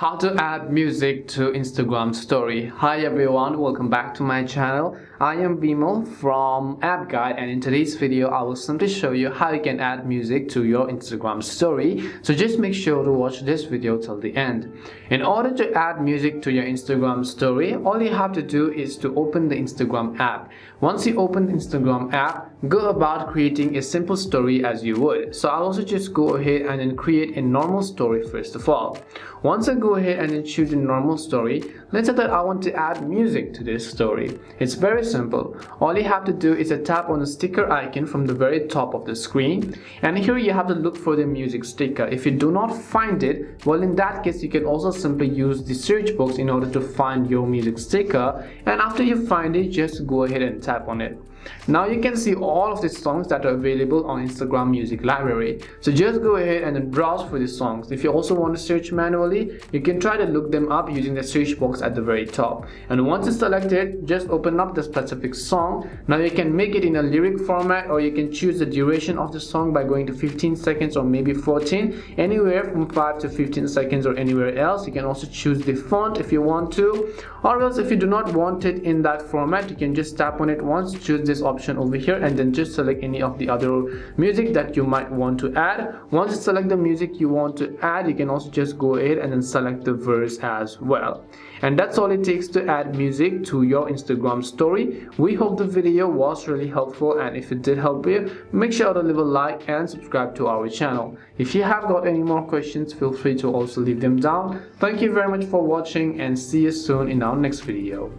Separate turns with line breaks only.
How to add music to Instagram story. Hi everyone, welcome back to my channel. I am Bimal from App Guide, and in today's video I will simply show you how you can add music to your Instagram story. So just make sure to watch this video till the end. In order to add music to your Instagram story, all you have to do is to open the Instagram app. Once you open the Instagram app, go about creating a simple story as you would. So I'll also just go ahead and then create a normal story first of all. Once I go ahead and then choose a normal story, let's say that I want to add music to this story. It's very simple. All you have to do is to tap on the sticker icon from the very top of the screen, and here you have to look for the music sticker. If you do not find it, well, in that case you can also simply use the search box in order to find your music sticker, and after you find it, just go ahead and tap on it. Now you can see all of the songs that are available on Instagram Music Library. So just go ahead and then browse for the songs. If you also want to search manually, you can try to look them up using the search box at the very top. And once it's selected, just open up the specific song. Now you can make it in a lyric format, or you can choose the duration of the song by going to 15 seconds or maybe 14, anywhere from 5 to 15 seconds or anywhere else. You can also choose the font if you want to, or else if you do not want it in that format, you can just tap on it once, choose this option over here, and then just select any of the other music that you might want to add. Once you select the music you want to add, you can also just go ahead and then select the verse as well. And that's all it takes to add music to your Instagram story. We hope the video was really helpful, and if it did help you, make sure to leave a like and subscribe to our channel. If you have got any more questions, feel free to also leave them down. Thank you very much for watching, and see you soon in our next video.